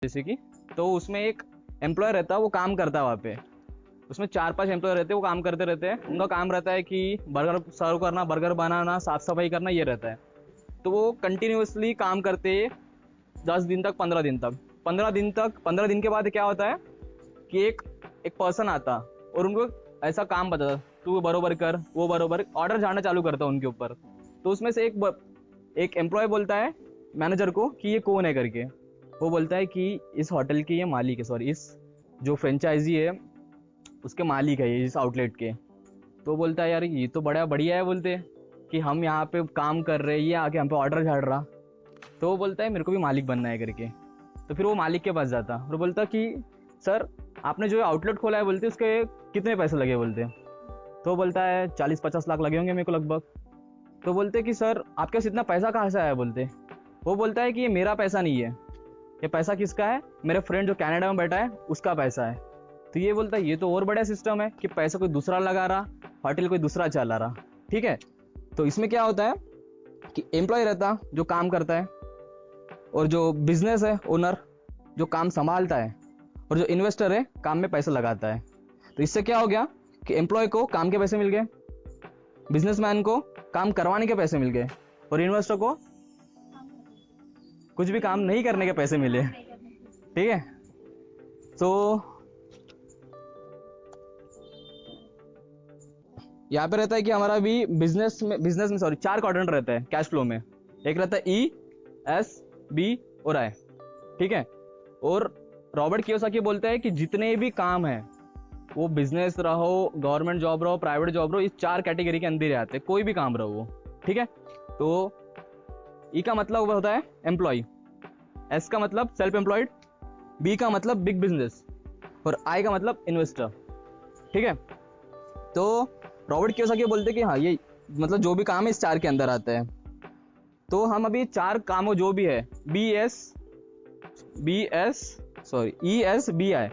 जैसे कि, तो उसमें एक एम्प्लॉय रहता है, वो काम करता है वहाँ पे। उसमें 4-5 एम्प्लॉय रहते हैं, वो काम करते रहते हैं। उनका काम रहता है कि बर्गर सर्व करना, बर्गर बनाना, साफ सफाई करना, ये रहता है। तो वो कंटिन्यूअसली काम करते हैं 10 दिन तक, 15 दिन तक। 15 दिन के बाद क्या होता है कि एक एक पर्सन आता और उनको ऐसा काम बताता, तू बरोबर कर, वो बरोबर, ऑर्डर झाड़ना चालू करता है उनके ऊपर। तो उसमें से एक एम्प्लॉय बोलता है मैनेजर को कि ये कौन है करके। वो बोलता है कि इस होटल के ये मालिक है, सॉरी इस जो फ्रेंचाइजी है उसके मालिक है ये, इस आउटलेट के। तो बोलता है यार ये तो बड़ा बढ़िया है, बोलते कि हम यहाँ पे काम कर रहे हैं, ये आके हम पे ऑर्डर झाड़ रहा। तो वो बोलता है मेरे को भी मालिक बनना है करके। तो फिर वो मालिक के पास जाता और बोलता कि सर आपने जो आउटलेट खोला है, बोलते उसके कितने पैसे लगे, बोलते। तो बोलता है 40-50 लाख लगे होंगे मेरे को लगभग। तो बोलते कि सर आपके पास इतना पैसा कहाँ से आया, बोलते। वो बोलता है कि ये मेरा पैसा नहीं है, ये पैसा किसका है, मेरे फ्रेंड जो कनाडा में बैठा है उसका पैसा है। तो ये बोलता है ये तो और बड़ा सिस्टम है कि पैसा कोई दूसरा लगा रहा, होटल कोई दूसरा चला रहा। ठीक है, तो इसमें क्या होता है कि एम्प्लॉय रहता जो काम करता है, और जो बिजनेस है ओनर जो काम संभालता है, और जो इन्वेस्टर है काम में पैसा लगाता है। तो इससे क्या हो गया कि एम्प्लॉय को काम के पैसे मिल गए, बिजनेसमैन को काम करवाने के पैसे मिल गए, और इन्वेस्टर को कुछ भी काम नहीं करने के पैसे मिले। ठीक है, तो यहाँ पे रहता है कि हमारा भी बिजनेस में सॉरी 4 क्वाड्रेंट रहता है कैश फ्लो में। एक रहता है ई, एस, बी और आई। ठीक है, और रॉबर्ट कियोसाकी बोलता है कि जितने भी काम है, वो बिजनेस रहो, गवर्नमेंट जॉब रहो, प्राइवेट जॉब रहो, इस 4 कैटेगरी के अंदर ही आते हैं, कोई भी काम रहो वो। ठीक है, तो ई का मतलब होता है एम्प्लॉय, एस का मतलब सेल्फ एम्प्लॉयड, बी का मतलब बिग बिजनेस, और आई का मतलब इन्वेस्टर। ठीक है, तो रॉबर्ट कियोसाकी बोलते हैं कि हाँ ये मतलब जो भी काम है इस 4 के अंदर आता है। तो हम अभी 4 कामों जो भी है ई एस बी आई,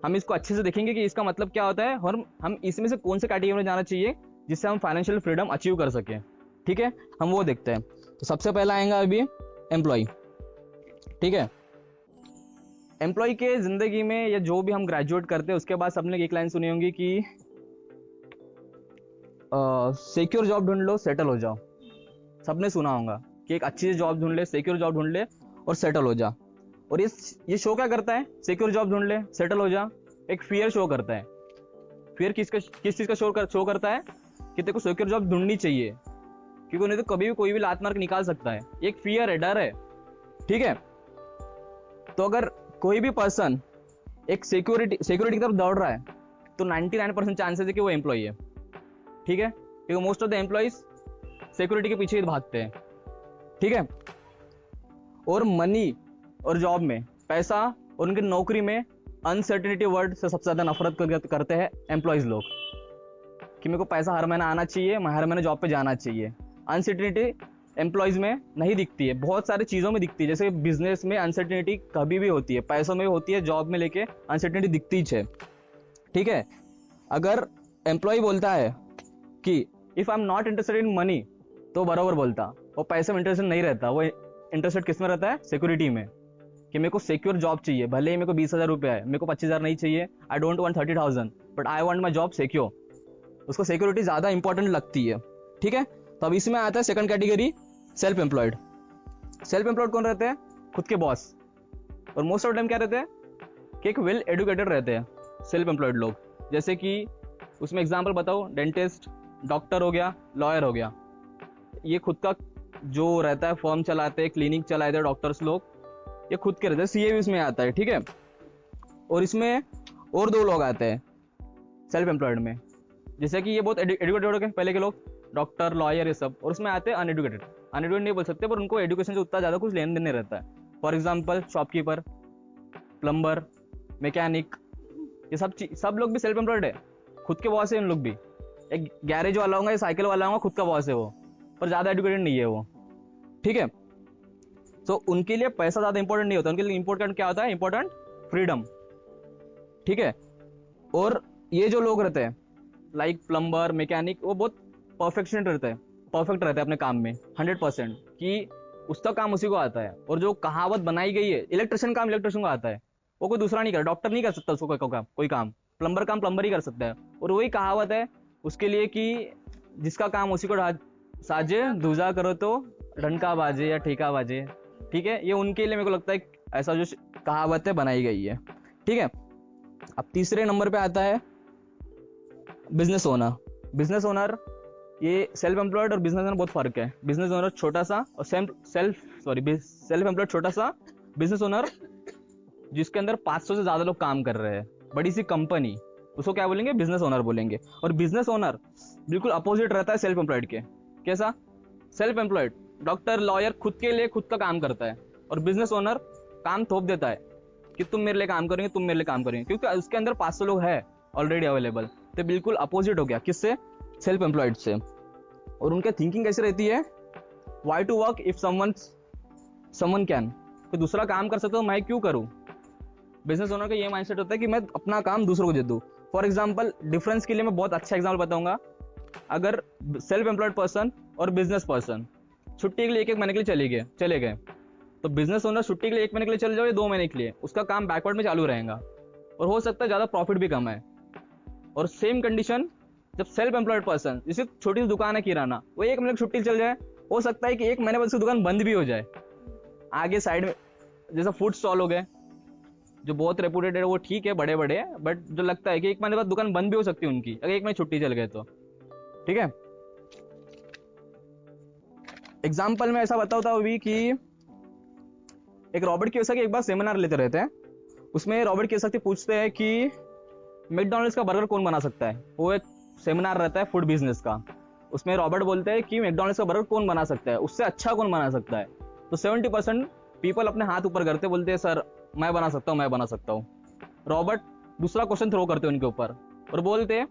हम इसको अच्छे से देखेंगे कि इसका मतलब क्या होता है, और हम इसमें से कौन से कैटेगरी में जाना चाहिए जिससे हम फाइनेंशियल फ्रीडम अचीव कर सकें। ठीक है, हम वो देखते हैं। तो सबसे पहला आएगा अभी एम्प्लॉय। ठीक है, एम्प्लॉय के जिंदगी में या जो भी हम ग्रेजुएट करते हैं उसके बाद सबने एक लाइन सुनी होंगी कि सिक्योर जॉब ढूंढ लो, सेटल हो जाओ। सबने सुना होगा कि एक अच्छी जॉब ढूंढ ले, सिक्योर जॉब ढूंढ ले और सेटल हो जा। और ये शो क्या करता है, सिक्योर जॉब ढूंढ ले, सेटल हो जा, एक फियर शो करता है। फियर किस चीज का शो करता है कि तेरे को सिक्योर जॉब ढूंढनी चाहिए, क्योंकि उन्हें तो कभी भी कोई भी लात मार के निकाल सकता है। एक फियर है, डर है। ठीक है, तो अगर कोई भी पर्सन एक सिक्योरिटी की तरफ दौड़ रहा है तो 99% चांसेस है कि वो एम्प्लॉय है। ठीक है, क्योंकि most of the employees security के पीछे ही भागते हैं। ठीक है, और मनी और जॉब में, पैसा और उनकी नौकरी में अनसर्टेनिटी वर्ड से सबसे ज्यादा नफरत करते हैं एम्प्लॉइज लोग, कि मेरे को पैसा हर महीना आना चाहिए, मैं हर महीने जॉब पे जाना चाहिए। अनसर्टेनिटी एम्प्लॉइज में नहीं दिखती है, बहुत सारी चीजों में दिखती है। जैसे बिजनेस में अनसर्टेनिटी कभी भी होती है, पैसों में भी होती है, जॉब में लेके अनसर्टेनिटी दिखती है। ठीक है, अगर एम्प्लॉय बोलता है कि if I am not interested in money, तो बराबर बोलता, वो पैसे में इंटरेस्टेड नहीं रहता, वो इंटरेस्टेड किस में रहता है, सिक्योरिटी में, कि मेरे को सिक्योर जॉब चाहिए, भले ही मेरे को 20,000 रुपये है, मेरे को 25,000 नहीं चाहिए। I don't want 30,000 but I want my job secure. उसको सिक्योरिटी ज्यादा इंपॉर्टेंट लगती है। ठीक है, तो अब इसमें आता है second category, self employed. Self employed कौन रहते हैं, खुद के बॉस। और मोस्ट ऑफ टाइम क्या रहते हैं कि एक वेल एजुकेटेड रहते हैं सेल्फ एम्प्लॉयड लोग। जैसे कि उसमें एग्जांपल बताओ, डेंटिस्ट, डॉक्टर हो गया, लॉयर हो गया, ये खुद का जो रहता है फर्म चलाते हैं, क्लिनिक चलाते हैं डॉक्टर्स लोग, ये खुद के रहते हैं। सीए भी इसमें आता है। ठीक है, और इसमें और 2 लोग आते हैं सेल्फ एम्प्लॉयड में, जैसे कि ये बहुत एडुकेटेड हो गए पहले के लोग, डॉक्टर, लॉयर, ये सब। और उसमें आते हैं अनएडुकेटेड नहीं बोल सकते, पर उनको एजुकेशन से उतना ज्यादा कुछ लेन देन नहीं रहता है। For example shopkeeper, plumber, mechanic, ये सब लोग भी सेल्फ एम्प्लॉयड है, खुद के बॉस है। इन लोग भी, एक गैरेज वाला होगा या साइकिल वाला होगा, खुद का बॉस है वो, पर ज्यादा एजुकेटेड नहीं है वो। ठीक है, तो उनके लिए पैसा ज्यादा इंपॉर्टेंट नहीं होता, उनके लिए इंपॉर्टेंट क्या होता है, इंपॉर्टेंट फ्रीडम। ठीक है, और ये जो लोग रहते हैं लाइक प्लम्बर, मैकेनिक, वो बहुत परफेक्ट रहते हैं अपने काम में 100%, कि उसका काम उसी को आता है। और जो कहावत बनाई गई है, इलेक्ट्रिशियन काम इलेक्ट्रिशियन को आता है, वो कोई दूसरा नहीं कर, डॉक्टर नहीं कर सकता उसको कोई काम, प्लम्बर काम प्लम्बर ही कर सकता है। और वही कहावत है उसके लिए कि जिसका काम उसी को साजे, दूजा करो तो डंका बाजे या ठेका बाजे। ठीक है, ये उनके लिए मेरे को लगता है ऐसा जो कहावत है बनाई गई है। ठीक है, अब तीसरे नंबर पे आता है बिजनेस ओनर। बिजनेस ओनर, ये सेल्फ एम्प्लॉयड और बिजनेस ओनर बहुत फर्क है। बिजनेस ओनर छोटा सा और सेल्फ एम्प्लॉयड छोटा सा, बिजनेस ओनर जिसके अंदर 500 से ज्यादा लोग काम कर रहे हैं, बड़ी सी कंपनी, उसको क्या बोलेंगे? बिजनेस ओनर बोलेंगे। और बिजनेस ओनर बिल्कुल अपोजिट रहता है सेल्फ एम्प्लॉयड के। कैसा? सेल्फ एम्प्लॉयड डॉक्टर लॉयर खुद के लिए खुद का काम करता है, और बिजनेस ओनर काम थोप देता है कि तुम मेरे लिए काम करेंगे, तुम मेरे लिए काम करेंगे, क्योंकि उसके अंदर 500 लोग है ऑलरेडी अवेलेबल। तो बिल्कुल अपोजिट हो गया किससे? सेल्फ एम्प्लॉयड से। और उनके थिंकिंग कैसी रहती है? Why to work if someone can, कोई दूसरा काम कर सकता तो मैं क्यों करूं? बिजनेस ओनर का ये माइंडसेट होता है कि मैं अपना काम दूसरों को दे दूं। फॉर एग्जाम्पल, डिफरेंस के लिए मैं बहुत अच्छा एग्जाम्पल बताऊंगा। अगर सेल्फ एम्प्लॉयड पर्सन और बिजनेस पर्सन छुट्टी के लिए एक महीने के लिए चले गए, तो बिजनेस ओनर छुट्टी के लिए 1 महीने के लिए चले जाओ या 2 महीने के लिए, उसका काम बैकवर्ड में चालू रहेगा और हो सकता है ज्यादा प्रॉफिट भी कम है। और सेम कंडीशन जब सेल्फ एम्प्लॉयड पर्सन, जैसे छोटी सी दुकान है किराना, वो 1 महीने की छुट्टी चल जाए, हो सकता है कि 1 महीने बाद उसकी दुकान बंद भी हो जाए। आगे साइड में जैसा फूड स्टॉल हो गए जो बहुत रेपुटेड है, वो ठीक है बड़े बड़े, बट जो लगता है कि 1 महीने बाद दुकान बंद भी हो सकती है उनकी, अगर 1 महीने छुट्टी चल गए तो। ठीक है, एग्जाम्पल में ऐसा बताता हूँ अभी कि एक रॉबर्ट कियोसाकी एक बार सेमिनार लेते रहते हैं। उसमें रॉबर्ट कियोसाकी पूछते हैं कि मैकडॉनल्ड्स का बर्गर कौन बना सकता है। वो एक सेमिनार रहता है फूड बिजनेस का, उसमें रॉबर्ट बोलते हैं कि मैकडॉनल्ड्स का बर्गर कौन बना सकता है, उससे अच्छा कौन बना सकता है। तो 70% पीपल अपने हाथ ऊपर करते, बोलते हैं सर मैं बना सकता हूँ, मैं बना सकता हूँ। रॉबर्ट दूसरा क्वेश्चन थ्रो करते हैं उनके ऊपर और बोलते हैं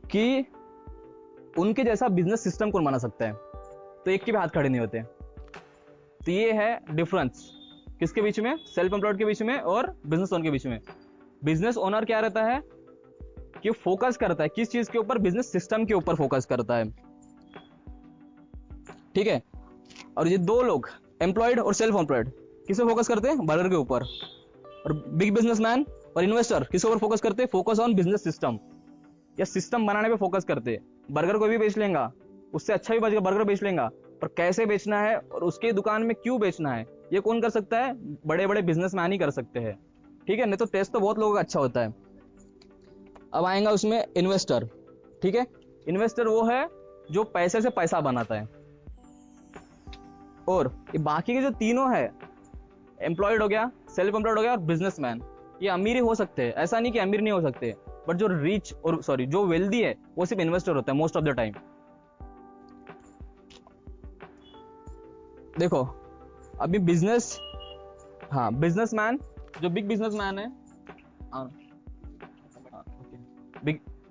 कि उनके जैसा बिजनेस सिस्टम कौन बना सकता है। तो एक के भी हाथ खड़े नहीं होते। तो ये है डिफरेंस किसके बीच में? सेल्फ एम्प्लॉयड के बीच में और बिजनेस ओनर के बीच में। बिजनेस ओनर क्या रहता है कि फोकस करता है किस चीज के ऊपर? बिजनेस सिस्टम के ऊपर फोकस करता है। ठीक है, और ये दो लोग एम्प्लॉयड और सेल्फ एम्प्लॉयड किस पे फोकस करते हैं? बर्गर के ऊपर। और बिग बिजनेसमैन और इन्वेस्टर किस ऊपर फोकस करते हैं? फोकस ऑन बिजनेस सिस्टम, या सिस्टम बनाने पे फोकस करते हैं। बर्गर को भी बेच लेगा, उससे अच्छा भी बचेगा, बर्गर बेच लेगा, पर कैसे बेचना है और उसके दुकान में क्यों बेचना है, ये कौन कर सकता है? बड़े बड़े बिजनेसमैन ही कर सकते हैं। ठीक है, नहीं तो टेस्ट तो बहुत लोगों का अच्छा होता है। अब आएगा उसमें इन्वेस्टर। ठीक है, इन्वेस्टर वो है जो पैसे से पैसा बनाता है। और ये बाकी के जो तीनों है, एम्प्लॉयड हो गया, सेल्फ एम्प्लॉयड हो गया और बिजनेसमैन, ये अमीर ही हो सकते हैं, ऐसा नहीं कि अमीर नहीं हो सकते, बट जो रिच और जो वेल्दी है वो सिर्फ इन्वेस्टर होता है मोस्ट ऑफ द टाइम। देखो अभी बिजनेस, हाँ बिजनेसमैन, जो बिग बिजनेसमैन है,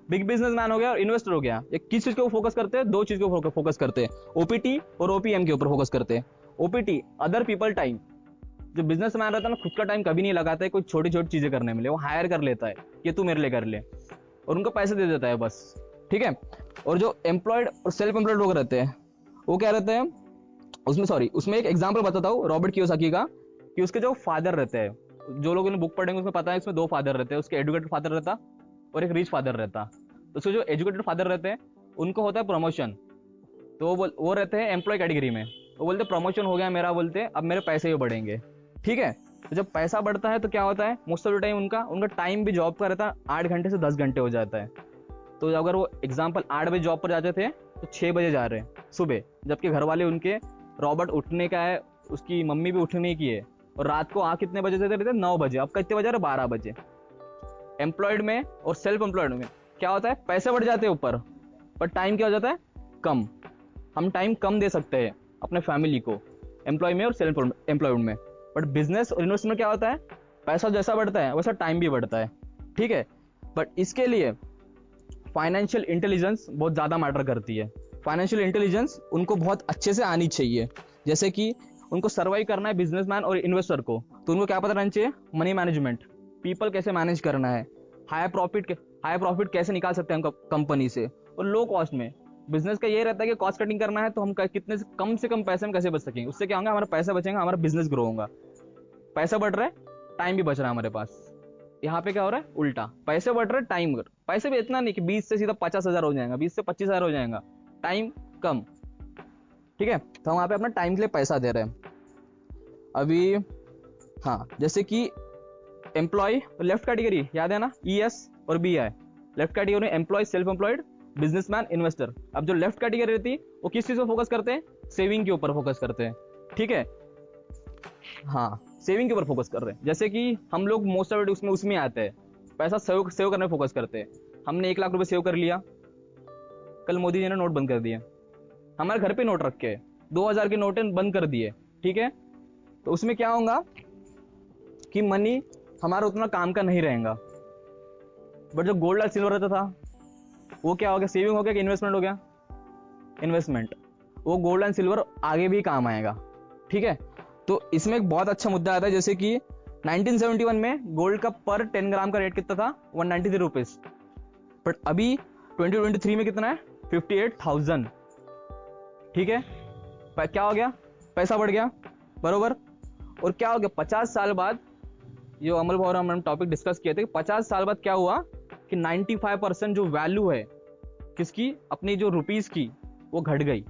बिग बिजनेसमैन हो गया और इन्वेस्टर हो गया, ये किस चीज के ऊपर फोकस करते हैं? 2 चीज के ऊपर फोकस करते हैं, ओपीटी और ओपीएम के ऊपर फोकस करते हैं। OPT, other people time. जो बिजनेसमैन रहता है ना, खुद का टाइम कभी नहीं लगाता है कोई छोटी छोटी चीजें करने में, वो हायर कर लेता है कि तू मेरे लिए कर ले, और उनको पैसे दे देता है बस। ठीक है, और जो एम्प्लॉयड और सेल्फ एम्प्लॉयड लोग रहते हैं वो क्या रहते हैं? उसमें एक एग्जांपल बताता हूँ रॉबर्ट कियोसाकी का, कि उसके जो फादर रहते हैं, जो लोगों ने बुक पढ़ेंगे उसमें पता है इसमें 2 फादर रहते हैं, उसके एजुकेटेड फादर रहता और एक रिच फादर रहता। तो उसके जो एजुकेटेड फादर रहते हैं उनको होता है प्रमोशन, तो वो रहते हैं एम्प्लॉय कैटेगरी में। वो बोलते प्रमोशन हो गया मेरा, बोलते अब मेरे पैसे भी बढ़ेंगे। ठीक है, तो जब पैसा बढ़ता है तो क्या होता है? मोस्ट ऑफ द टाइम उनका टाइम भी जॉब का रहता है 8 घंटे से 10 घंटे हो जाता है। तो अगर वो एग्जाम्पल 8 बजे जॉब पर जाते थे तो 6 बजे जा रहे हैं सुबह, जबकि घर वाले उनके, रॉबर्ट उठने का है, उसकी मम्मी भी उठने की है, और रात को कितने बजे से रहते? 9 बजे। अब कितने बजे? 12 बजे। एम्प्लॉयड में और सेल्फ एम्प्लॉयड में क्या होता है? पैसे बढ़ जाते हैं ऊपर, पर टाइम क्या हो जाता है? कम। हम टाइम कम दे सकते हैं अपने फैमिली को, एम्प्लॉय में और सेल्फ एम्प्लॉयड में। बट बिजनेस और इन्वेस्टमेंट में क्या होता है? पैसा जैसा बढ़ता है वैसा टाइम भी बढ़ता है। ठीक है, बट इसके लिए फाइनेंशियल इंटेलिजेंस बहुत ज्यादा मैटर करती है। फाइनेंशियल इंटेलिजेंस उनको बहुत अच्छे से आनी चाहिए। जैसे कि उनको सर्वाइव करना है बिजनेसमैन और इन्वेस्टर को, तो उनको क्या पता रहना चाहिए? मनी मैनेजमेंट, पीपल कैसे मैनेज करना है, हाई प्रॉफिट कैसे निकाल सकते हैं कंपनी से और लो कॉस्ट में। बिजनेस का ये रहता है कि कॉस्ट कटिंग करना है, तो हम कितने से कम पैसे में कैसे बच सकेंगे। उससे क्या होगा, हमारा पैसा बचेगा, हमारा बिजनेस ग्रो होगा। पैसा बढ़ रहा है, टाइम भी बच रहा है हमारे पास। यहाँ पे क्या हो रहा है, उल्टा, पैसे बढ़ रहे हैं, टाइम, पैसे भी इतना नहीं कि 20 से सीधा 50,000 हो जाएगा, 20 से 25,000 हो जाएगा, टाइम कम। ठीक है, तो हम वहाँ पे अपना टाइम के लिए पैसा दे रहे हैं। अभी हाँ, जैसे कि एम्प्लॉय लेफ्ट कैटेगरी याद है ना, ES और BI। Left category employ, self employed, businessman, investor. अब जो लेफ्ट कैटेगरी रहती है वो किस चीज पर फोकस करते हैं, सेविंग के ऊपर फोकस करते हैं। ठीक है, हाँ, सेविंग के ऊपर फोकस कर रहे हैं। जैसे कि हम लोग मोस्ट ऑफ इट उसमें आते हैं, पैसा सेव करने में फोकस करते हैं। हमने 1 लाख रुपए सेव कर लिया, कल मोदी जी ने नोट बंद कर दिए, हमारे घर पे नोट रखे 2000 के नोट बंद कर दिए। ठीक है, तो उसमें क्या होगा कि मनी हमारा उतना काम का नहीं रहेगा। बट जो गोल्ड और सिल्वर रहता था वो क्या हो गया, सेविंग हो गया कि इन्वेस्टमेंट हो गया, इन्वेस्टमेंट। वो गोल्ड एंड सिल्वर आगे भी काम आएगा। ठीक है, तो इसमें एक बहुत अच्छा मुद्दा आता है, जैसे कि 1971 में गोल्ड का पर 10 ग्राम का रेट कितना था, 193 रुपीज। बट अभी 2023 में कितना है, 58,000। ठीक है, क्या हो गया, पैसा बढ़ गया, बरोबर। और क्या हो गया, 50 साल बाद, जो अमल भाव हम टॉपिक डिस्कस किए थे, 50 साल बाद क्या हुआ कि 95% जो वैल्यू है किसकी, अपनी जो रुपीस की, वो घट गई।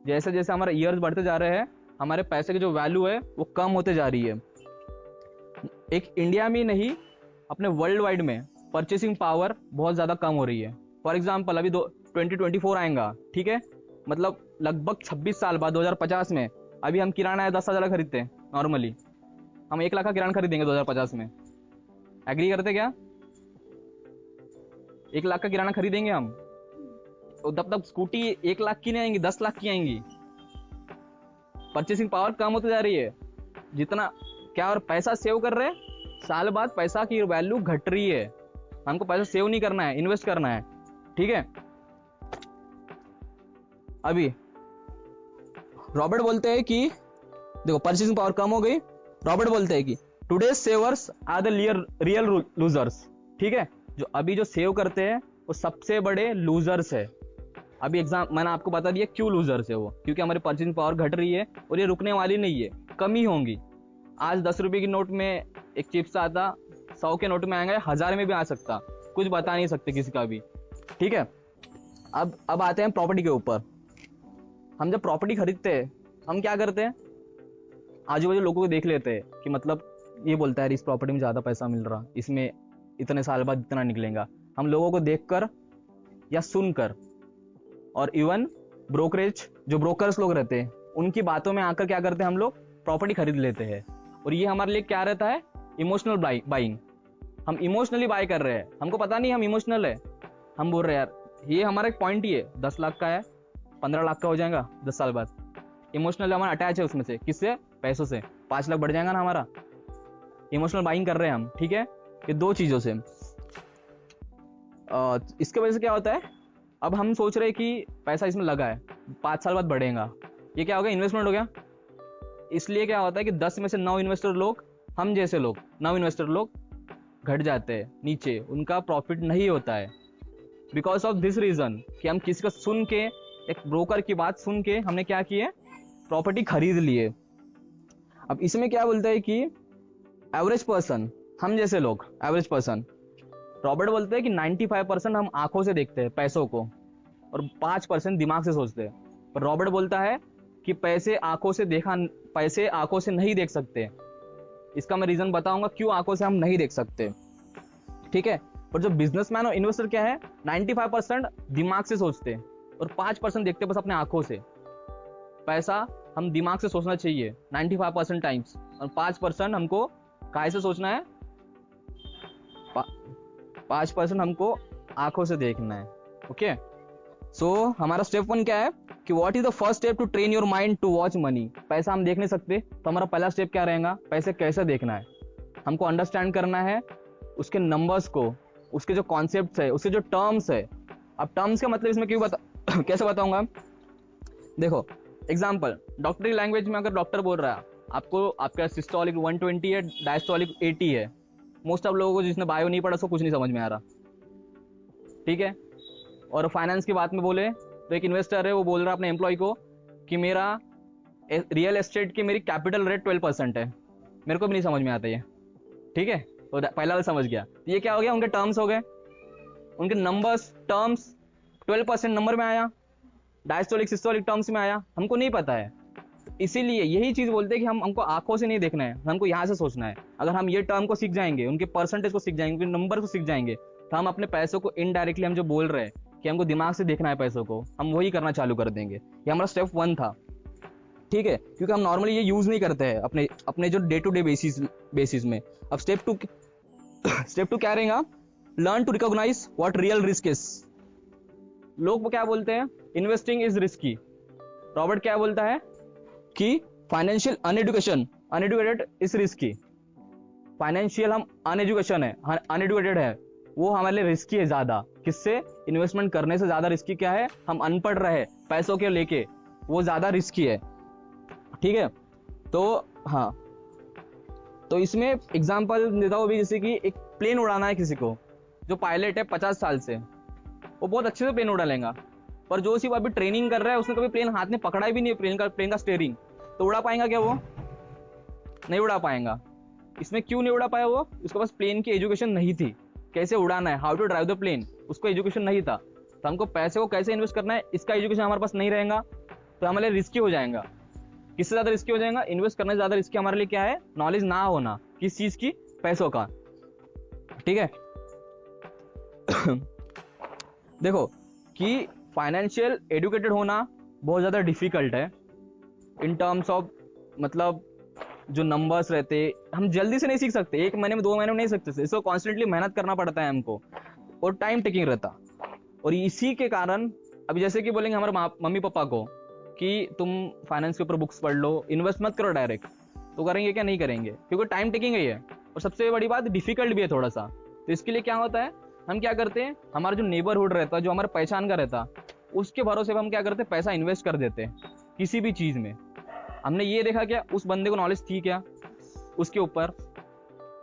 जैसे जैसे हमारे ईयर्स बढ़ते जा रहे हैं, हमारे पैसे की जो वैल्यू है वो कम होते जा रही है। एक इंडिया में नहीं, अपने वर्ल्ड वाइड में परचेसिंग पावर बहुत ज्यादा कम हो रही है। फॉर एग्जाम्पल अभी 2024 आएगा, ठीक है, मतलब लगभग 26 साल बाद 2050 में, अभी हम किराना 10,000 खरीदते हैं नॉर्मली, हम 1 लाख का किराना खरीदेंगे 2050 में। एग्री करते क्या, 1 लाख का किराना खरीदेंगे हम, तो तब तक स्कूटी 1 लाख की नहीं आएंगी, 10 लाख की आएंगी। परचेसिंग पावर कम होती जा रही है जितना क्या, और पैसा सेव कर रहे हैं, साल बाद पैसा की वैल्यू घट रही है। हमको पैसा सेव नहीं करना है, इन्वेस्ट करना है। ठीक है, अभी रॉबर्ट बोलते हैं कि देखो परचेसिंग पावर कम हो गई, रॉबर्ट बोलते हैं कि today savers are the real losers. ठीक है, जो अभी जो सेव करते हैं वो सबसे बड़े लूजर्स है। अभी एग्जाम मैंने आपको बता दिया क्यों लूजर्स है वो, क्योंकि हमारी परचेसिंग पावर घट रही है और ये रुकने वाली नहीं है, कमी होंगी। आज 10 रुपए की नोट में एक चिप्स आता, 100 के नोट में आएंगे, 1000 में भी आ सकता, कुछ बता नहीं सकते किसी का भी। ठीक है, अब आते हैं प्रॉपर्टी के ऊपर। हम जब प्रॉपर्टी खरीदते हैं, हम क्या करते हैं, आजू बाजू लोगों को देख लेते हैं कि मतलब ये बोलता है इस प्रॉपर्टी में ज्यादा पैसा मिल रहा, इसमें इतने साल बाद इतना निकलेगा। हम लोगों को देखकर या सुनकर, और इवन ब्रोकरेज जो ब्रोकर्स लोग रहते हैं उनकी बातों में आकर क्या करते हैं, हम लोग प्रॉपर्टी खरीद लेते हैं। और ये हमारे लिए क्या रहता है, इमोशनल बाइंग। हम इमोशनली बाय कर रहे हैं, हमको पता नहीं हम इमोशनल है, हम बोल रहे हैं यार ये हमारा एक पॉइंट ही है, 10 लाख का है, 15 लाख का हो जाएगा 10 साल बाद। इमोशनल हमारा अटैच है उसमें से, किससे, पैसों से, 5 लाख बढ़ जाएगा ना हमारा। इमोशनल बाइंग कर रहे हैं हम। ठीक है, ये दो चीजों से। इसके वजह से क्या होता है, अब हम सोच रहे हैं कि पैसा इसमें लगा है, 5 साल बाद बढ़ेगा, ये क्या हो गया, इन्वेस्टमेंट हो गया। इसलिए क्या होता है कि 10 में से 9 इन्वेस्टर लोग, हम जैसे लोग 9 इन्वेस्टर लोग घट जाते हैं नीचे, उनका प्रॉफिट नहीं होता है। बिकॉज ऑफ दिस रीजन कि हम किसी का सुन के, एक ब्रोकर की बात सुन के हमने क्या किए, प्रॉपर्टी खरीद लिए। अब इसमें क्या बोलते हैं कि एवरेज पर्सन, हम जैसे लोग एवरेज पर्सन, रॉबर्ट बोलते हैं कि 95% हम आंखों से देखते हैं पैसों को और 5% दिमाग से सोचते हैं। पर रॉबर्ट बोलता है कि पैसे आंखों से नहीं देख सकते। इसका मैं रीजन बताऊंगा क्यों आंखों से हम नहीं देख सकते। ठीक है, और जो बिजनेसमैन और इन्वेस्टर क्या है, 95% दिमाग से सोचते हैं और 5% देखते बस अपने आंखों से। पैसा हम दिमाग से सोचना चाहिए 95% टाइम्स, और 5% हमको काय से सोचना है, 5% हमको आंखों से देखना है। ओके, सो हमारा स्टेप 1 क्या है कि what is the first step to train your mind to watch money. पैसा हम देख नहीं सकते, तो हमारा पहला स्टेप क्या रहेगा, पैसे कैसे देखना है, हमको अंडरस्टैंड करना है उसके नंबर्स को, उसके जो कॉन्सेप्ट्स है, उसके जो टर्म्स है। अब टर्म्स का मतलब इसमें क्यों कैसे बताऊंगा, देखो एग्जाम्पल, डॉक्टरी लैंग्वेज में अगर डॉक्टर बोल रहा है आपको, आपका सिस्टोलिक 120 है, डायस्टोलिक 80 है, मोस्ट ऑफ लोगों को जिसने बायो नहीं पढ़ा उसको कुछ नहीं समझ में आ रहा। ठीक है, और फाइनेंस की बात में बोले तो एक इन्वेस्टर है, वो बोल रहा है अपने एम्प्लॉय को कि मेरा रियल एस्टेट की मेरी कैपिटल रेट 12% है। मेरे को भी नहीं समझ में आता ये, ठीक है, तो पहला वाला समझ गया। ये क्या हो गया, उनके टर्म्स हो गए, उनके नंबर्स टर्म्स 12% नंबर में आया, डायस्टोलिक सिस्टोलिक टर्म्स में आया, हमको नहीं पता है। इसीलिए यही चीज बोलते हैं कि हमको आंखों से नहीं देखना है, हमको यहाँ से सोचना है। अगर हम ये टर्म को सीख जाएंगे, उनके परसेंटेज को सीख जाएंगे, उनके नंबर को सीख जाएंगे, तो हम अपने पैसों को इनडायरेक्टली, हम जो बोल रहे हैं कि हमको दिमाग से देखना है पैसों को, हम वही करना चालू कर देंगे। ये हमारा स्टेप 1 था, ठीक है, क्योंकि हम नॉर्मली ये यूज नहीं करते हैं अपने जो डे टू डे बेसिस में। अब स्टेप 2 क्या रहेगा, learn to recognize what real risk is. लोग क्या बोलते हैं, इन्वेस्टिंग इज रिस्की। रॉबर्ट क्या बोलता है कि financial uneducated is risky. Financial हम अनएजुकेशन है, अनएडुकेटेड है, वो हमारे लिए रिस्की है ज्यादा। किससे, इन्वेस्टमेंट करने से ज्यादा रिस्की क्या है, हम अनपढ़ रहे पैसों के लेके, वो ज्यादा रिस्की है, ठीक है। तो हाँ, तो इसमें एग्जांपल देता हूँ भी, जैसे कि एक प्लेन उड़ाना है किसी को, जो पायलट है 50 साल से, वो बहुत अच्छे से प्लेन उड़ा लेगा, पर जो सिर्फ अभी ट्रेनिंग कर रहा है, उसने कभी प्लेन हाथ में पकड़ा भी नहीं प्लेन का स्टीयरिंग, तो उड़ा पाएगा क्या, वो नहीं उड़ा पाएगा। इसमें क्यों नहीं उड़ा पाया, वो उसके पास प्लेन की एजुकेशन नहीं थी, कैसे उड़ाना है, how to drive the plane, उसको एजुकेशन नहीं था। तो हमको पैसे को कैसे इन्वेस्ट करना है, इसका एजुकेशन हमारे पास नहीं रहेगा, तो हमारे लिए रिस्की हो जाएगा। किससे ज्यादा रिस्की हो जाएगा, इन्वेस्ट करने से ज्यादा रिस्की हमारे लिए क्या है, नॉलेज ना होना किस चीज की, पैसों का, ठीक है। देखो कि फाइनेंशियल एजुकेटेड होना बहुत ज्यादा डिफिकल्ट है इन टर्म्स ऑफ, मतलब जो नंबर्स रहते हम जल्दी से नहीं सीख सकते, 1 महीने में 2 महीने में नहीं सीख सकते, इसको कॉन्स्टेंटली मेहनत करना पड़ता है हमको, और टाइम टेकिंग रहता। और इसी के कारण अभी जैसे कि बोलेंगे हमारे मम्मी पापा को कि तुम फाइनेंस के ऊपर बुक्स पढ़ लो, इन्वेस्ट मत करो डायरेक्ट, तो करेंगे क्या, नहीं करेंगे, क्योंकि टाइम टेकिंग है ये, और सबसे बड़ी बात डिफिकल्ट भी है थोड़ा सा। तो इसके लिए क्या होता है, हम क्या करते हैं, हमारा जो नेबरहुड रहता है, जो हमारे पहचान का रहता, उसके भरोसे पर हम क्या करते हैं, पैसा इन्वेस्ट कर देते हैं किसी भी चीज में। हमने ये देखा क्या, उस बंदे को नॉलेज थी क्या उसके ऊपर,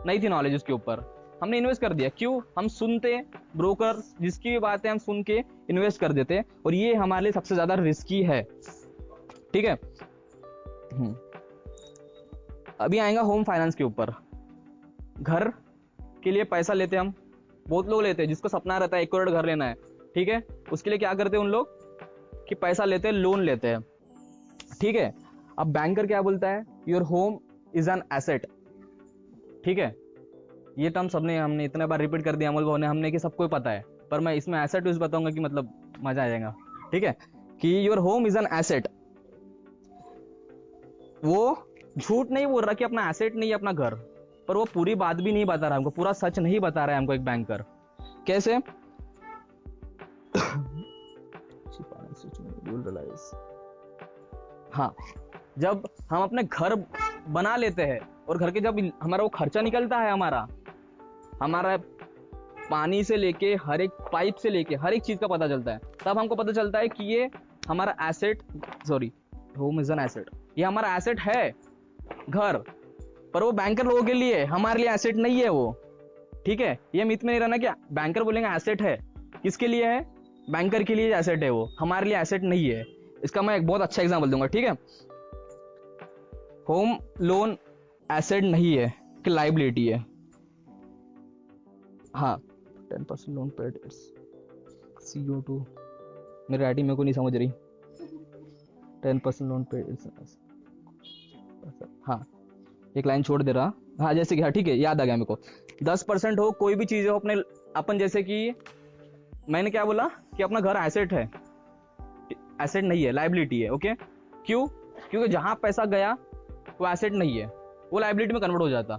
नहीं थी नॉलेज उसके ऊपर, हमने इन्वेस्ट कर दिया। क्यों, हम सुनते ब्रोकर जिसकी भी बातें हम सुन के इन्वेस्ट कर देते, और ये हमारे लिए सबसे ज्यादा रिस्की है, ठीक है। अभी आएगा होम फाइनेंस के ऊपर। घर के लिए पैसा लेते हम, बहुत लोग लेते हैं, जिसको सपना रहता है 1 करोड़ घर लेना है, ठीक है, उसके लिए क्या करते हैं उन लोग कि पैसा लेते हैं, लोन लेते हैं, ठीक है। अब बैंकर क्या बोलता है, your home is an asset, ठीक है। ये टर्म हमने इतने बार रिपीट कर दिया अमोल भाव ने, हमने कि सबको पता है, पर मैं इसमें एसेट यूज बताऊंगा कि मतलब मजा आ जाएगा, ठीक है, कि your home is an asset. वो झूठ नहीं बोल रहा कि अपना एसेट नहीं है अपना घर, पर वो पूरी बात भी नहीं बता रहा हमको, पूरा सच नहीं बता रहा है हमको एक बैंकर। कैसे, हाँ, जब हम अपने घर बना लेते हैं, और घर के जब हमारा वो खर्चा निकलता है, हमारा पानी से लेके हर एक पाइप से लेके हर एक चीज का पता चलता है, तब हमको पता चलता है कि ये हमारा asset, sorry, home is an asset, ये हमारा एसेट है घर, पर वो बैंकर लोगों के लिए, हमारे लिए एसेट नहीं है वो, ठीक है। ये मिथ में नहीं रहना क्या, बैंकर बोलेंगे एसेट है, किसके लिए है, बैंकर के लिए एसेट है, वो हमारे लिए एसेट नहीं है। इसका मैं एक बहुत अच्छा एग्जांपल दूंगा, ठीक है। होम लोन एसेट नहीं है कि लाइबिलिटी है, हाँ, 10% लोन पेड, इट्स CO2, मेरी राइटिंग मेरे को नहीं समझ रही, 10% लोन पेड, इट्स, हाँ, एक लाइन छोड़ दे रहा, हाँ, जैसे कि, हाँ, ठीक है, याद आ गया मेरे को, 10% हो, कोई भी चीज हो अपने अपन, जैसे कि मैंने क्या बोला कि अपना घर एसेट है, एसेट नहीं है, लाइबिलिटी है, ओके। क्यों, क्योंकि जहां पैसा गया वो एसेट नहीं है, वो लाइबिलिटी में कन्वर्ट हो जाता।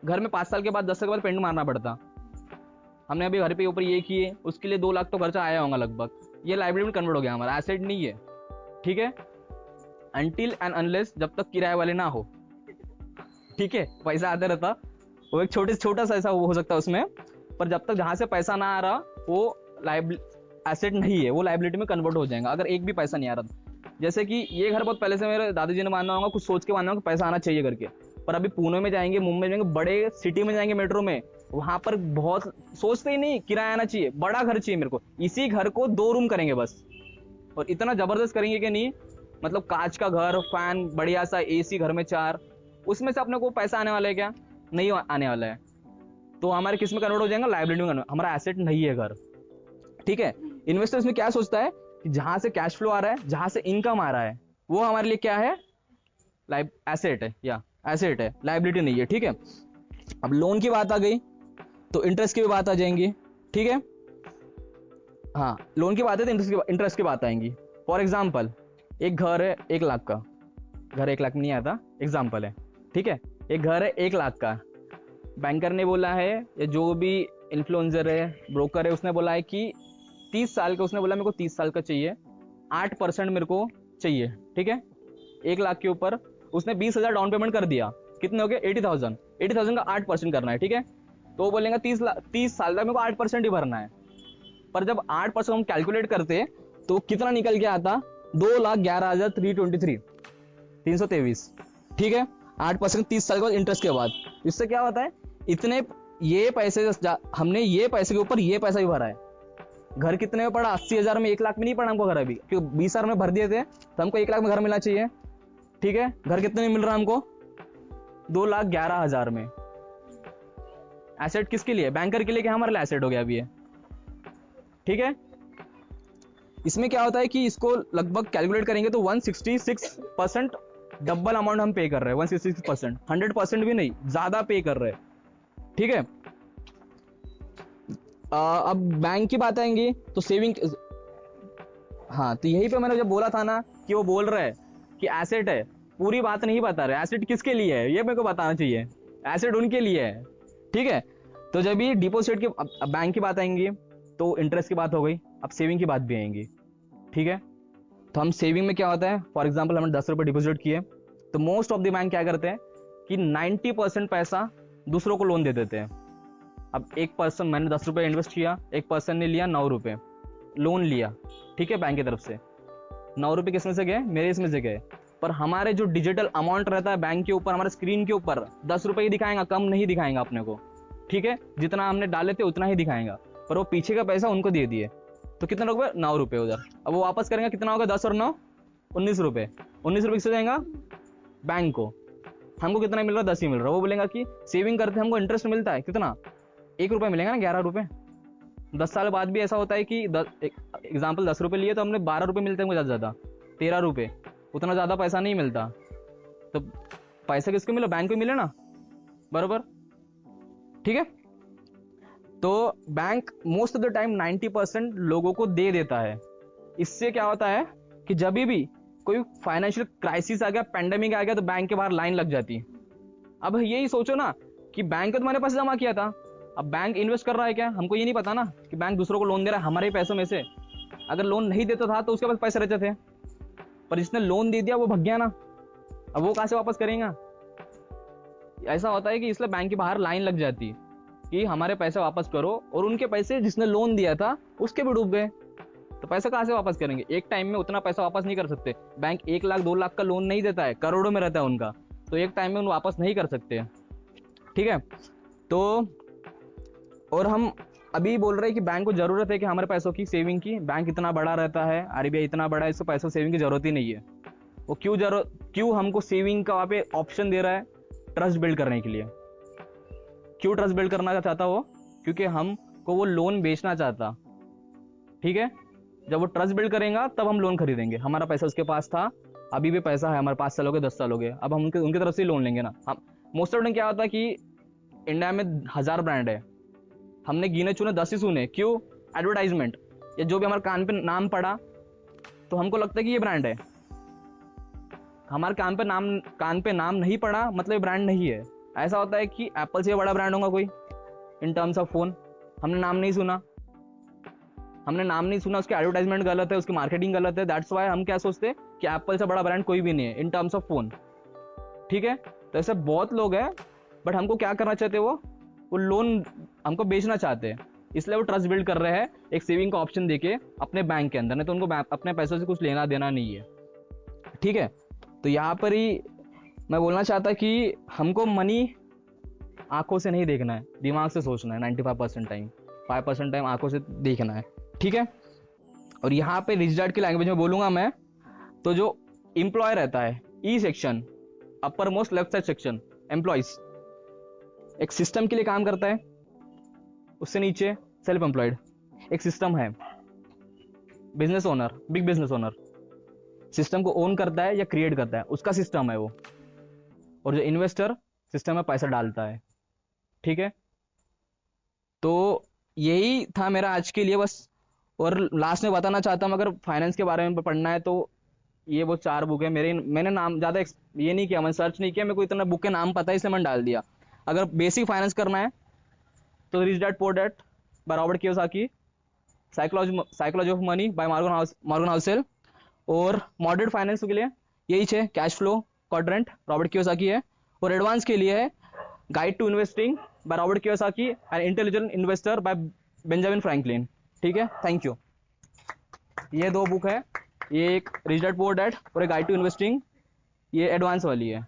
घर में 5 साल के बाद 10 साल के बाद पेंट मारना पड़ता। हमने अभी घर पे ऊपर ये किए, उसके लिए 2 लाख तो खर्चा आया होगा लगभग, ये लाइबिलिटी में कन्वर्ट हो गया, हमारा एसेट नहीं है, ठीक है। अनटिल एंड अनलेस, जब तक किराए वाले ना हो, ठीक है, पैसा आता रहता, वो एक छोटा सा ऐसा हो सकता है उसमें, पर जब तक जहां से पैसा ना आ रहा, वो एसेट नहीं है, वो लाइबिलिटी में कन्वर्ट हो जाएगा, अगर एक भी पैसा नहीं आ रहा। जैसे कि ये घर बहुत पहले से मेरे दादाजी ने मानना होगा, कुछ सोच के मानना होगा कि पैसा आना चाहिए करके, पर अभी पुणे में जाएंगे, मुंबई में जाएंगे, बड़े सिटी में जाएंगे, मेट्रो में, वहां पर बहुत सोचते ही नहीं किराया आना चाहिए, बड़ा घर चाहिए मेरे को, इसी घर को 2 रूम करेंगे बस, और इतना जबरदस्त करेंगे कि नहीं, मतलब कांच का घर, फैन बढ़िया सा, एसी घर में 4, उसमें से अपने को पैसा आने वाला है क्या? नहीं आने वाला है। तो हमारे किस में कन्वर्ट हो जाएगा? लाइबिलिटी में, हमारा एसेट नहीं है घर। ठीक है, इन्वेस्टर्स में क्या सोचता है कि जहां से कैश फ्लो आ रहा है, जहां से इनकम आ रहा है, वो हमारे लिए क्या है? एसेट है, या एसेट है, लाइबिलिटी नहीं है। ठीक है, अब लोन की बात आ गई तो इंटरेस्ट की भी बात आ जाएंगी। ठीक है, हाँ, लोन की बात है तो इंटरेस्ट की बात आएंगी। फॉर एग्जाम्पल, एक घर है 1 लाख का, घर 1 लाख में नहीं आता, एग्जाम्पल है। ठीक है, एक घर है 1 लाख का, बैंकर ने बोला है, या जो भी इन्फ्लुएंसर है, ब्रोकर है, उसने बोला है कि 30 साल का, उसने बोला मेरे को 30 साल का चाहिए, 8% मेरे को चाहिए। ठीक है, 1 लाख के ऊपर उसने 20,000 डाउन पेमेंट कर दिया, कितने हो गए? 80,000। 80,000 का 8% करना है। ठीक है, तो वो बोलेंगे 30 साल तक मेरे को 8% ही भरना है। पर जब 8% हम कैलकुलेट करते तो कितना निकल के आता? 2,11,323, 323। ठीक है, 8% 30 साल के बाद इंटरेस्ट के बाद, इससे क्या होता है? इतने ये पैसे, हमने ये पैसे के ऊपर ये पैसा भी भरा है। घर कितने में पड़ा? 80,000 में, 1 लाख में नहीं पड़ा हमको घर अभी, क्योंकि 20,000 में भर दिए थे, तो हमको 1 लाख में घर मिलना चाहिए। ठीक है, घर कितने में मिल रहा है हमको? 2,11,000 में। एसेट किसके लिए? बैंकर के लिए, कि हमारे लिए एसेट हो गया अभी ये। ठीक है, इसमें क्या होता है कि इसको लगभग कैलकुलेट करेंगे तो 166% डबल अमाउंट हम पे कर रहे हैं। 166%, 100% भी नहीं, ज्यादा पे कर रहे हैं। ठीक है, अब बैंक की बात आएंगी तो सेविंग, हाँ, तो यही पे मैंने जब बोला था ना कि वो बोल रहा है कि एसेट है, पूरी बात नहीं बता रहे। एसेट किसके लिए है ये मेरे को बताना चाहिए, एसेट उनके लिए है। ठीक है, तो जब ये डिपॉजिट की, अब बैंक की बात आएंगी तो इंटरेस्ट की बात हो गई, अब सेविंग की बात भी आएंगी। ठीक है, तो हम सेविंग में क्या होता है, फॉर एग्जांपल हमने 10 रुपए डिपॉजिट किए, तो मोस्ट ऑफ द बैंक क्या करते हैं कि 90% पैसा दूसरों को लोन दे देते हैं। अब एक पर्सन, मैंने 10 रुपए इन्वेस्ट किया, एक पर्सन ने लिया 9 रुपए लोन लिया। ठीक है, बैंक की तरफ से 9 रुपए किसमें से गए? मेरे इसमें से गए। पर हमारे जो डिजिटल अमाउंट रहता है बैंक के ऊपर, हमारे स्क्रीन के ऊपर 10 रुपए ही दिखाएगा, कम नहीं दिखाएगा अपने को। ठीक है, जितना हमने डाले थे उतना ही दिखाएगा, पर वो पीछे का पैसा उनको दे दिए, तो कितने रुपए? 9 रुपए उधर। अब वो वापस करेंगे, कितना होगा? 10 और 9 19 रुपए। 19 रुपए किससे जाएगा? बैंक को। हमको कितना मिल रहा है? 10 ही मिल रहा है। वो बोलेगा कि सेविंग करते हमको इंटरेस्ट मिलता है कितना? 1 रुपए मिलेगा ना, 11 रुपए। 10 साल बाद भी ऐसा होता है कि एग्जाम्पल 10 रुपए लिए तो हमने 12 रुपए मिलते हैं, ज्यादा 13 रुपए, उतना ज्यादा पैसा नहीं मिलता। तो पैसा किसको मिला? बैंक को मिले ना, बरोबर। ठीक है, तो bank most of the time 90% लोगों को दे देता है। इससे क्या होता है कि जब भी कोई फाइनेंशियल क्राइसिस आ गया, पैंडेमिक आ गया, तो बैंक के बाहर लाइन लग जाती है। अब यही सोचो ना कि बैंक को तुम्हारे पास जमा किया था, अब बैंक इन्वेस्ट कर रहा है क्या? हमको ये नहीं पता ना कि बैंक दूसरों को लोन दे रहा है हमारे पैसों में से। अगर लोन नहीं देता था तो उसके पास पैसे रहते थे, पर जिसने लोन दे दिया वो भग गया ना, अब वो कहां से वापस करेगा? ऐसा होता है कि इसलिए बैंक के बाहर लाइन लग जाती है कि हमारे पैसे वापस करो, और उनके पैसे जिसने लोन दिया था उसके भी डूब गए, तो पैसा कहां से वापस करेंगे? एक टाइम में उतना पैसा वापस नहीं कर सकते। बैंक 1 लाख 2 लाख का लोन नहीं देता है, करोड़ों में रहता है उनका, तो एक टाइम में उन वापस नहीं कर सकते। ठीक है, तो और हम अभी बोल रहे हैं कि बैंक को जरूरत है कि हमारे पैसों की सेविंग की। बैंक इतना बड़ा रहता है, आरबीआई इतना बड़ा है, इसको पैसों सेविंग की जरूरत ही नहीं है। वो क्यों हमको सेविंग का वहां पे ऑप्शन दे रहा है? ट्रस्ट बिल्ड करने के लिए। क्यों ट्रस्ट बिल्ड करना चाहता वो? क्योंकि हमको वो लोन बेचना चाहता। ठीक है, जब वो ट्रस्ट बिल्ड करेगा तब हम लोन खरीदेंगे। हमारा पैसा उसके पास था, अभी भी पैसा है हमारे, 5 साल हो गए, 10 साल हो गए, अब हम उनकी तरफ से लोन लेंगे ना। हम मोस्ट ऑफ टाइम क्या होता है कि इंडिया में 1000 ब्रांड है, हमने गिने चुने 10 ही सुने। क्यों? एडवर्टाइजमेंट, या जो भी हमारे कान पे नाम पड़ा तो हमको लगता है कि ये ब्रांड है। हमारे कान पे नाम नहीं पड़ा मतलब ये ब्रांड नहीं है। ऐसा होता है कि एप्पल से बड़ा ब्रांड होगा कोई इन टर्म्स ऑफ फोन, हमने नाम नहीं सुना, उसकी एडवर्टाइजमेंट गलत है, उसकी मार्केटिंग गलत है, दैट्स व्हाई हम क्या सोचते हैं कि एप्पल से बड़ा ब्रांड कोई भी नहीं है इन टर्म्स ऑफ फोन। ठीक है, तो ऐसे बहुत लोग हैं, बट हमको क्या करना चाहते हैं? वो लोन हमको बेचना चाहते हैं, इसलिए वो ट्रस्ट बिल्ड कर रहे हैं एक सेविंग का ऑप्शन देके अपने बैंक के अंदर, नहीं तो उनको अपने पैसों से कुछ लेना देना नहीं है। ठीक है, तो यहाँ पर ही मैं बोलना चाहता कि हमको मनी आंखों से नहीं देखना है, दिमाग से सोचना है 95% टाइम, 5% टाइम आंखों से देखना है, ठीक है। और यहाँ पे रिच डैड की लैंग्वेज में बोलूंगा मैं, तो जो एम्प्लॉय रहता है, E section, upper most left side section, employees, एक सिस्टम के लिए काम करता है, उससे नीचे सेल्फ एम्प्लॉयड, एक सिस्टम है, business owner, big business owner, system को ओन करता है या क्रिएट करता है, उसका सिस्टम है वो, और जो इन्वेस्टर सिस्टम में पैसा डालता है, ठीक है। तो यही था मेरा आज के लिए बस। और लास्ट में बताना चाहता हूँ, अगर फाइनेंस के बारे में पढ़ना है तो ये वो 4 बुक है मेरे, मैंने नाम ज़्यादा ये नहीं किया, मैंने सर्च नहीं किया, मेरे को इतना बुक के नाम पता है इसलिए मैंने डाल दिया। अगर बेसिक फाइनेंस करना है तो rich dad poor dad by Robert Kiyosaki, psychology of money by Morgan Housel, और मॉडरेट फाइनेंस के लिए यही 6, cash flow quadrant Robert Kiyosaki है, और एडवांस के लिए है guide to investing by Robert Kiyosaki and intelligent investor by Benjamin Franklin, ठीक है। Thank you. ये 2 बुक है, ये एक रिच डैड पुअर डैड और एक गाइड टू इन्वेस्टिंग, ये एडवांस वाली है।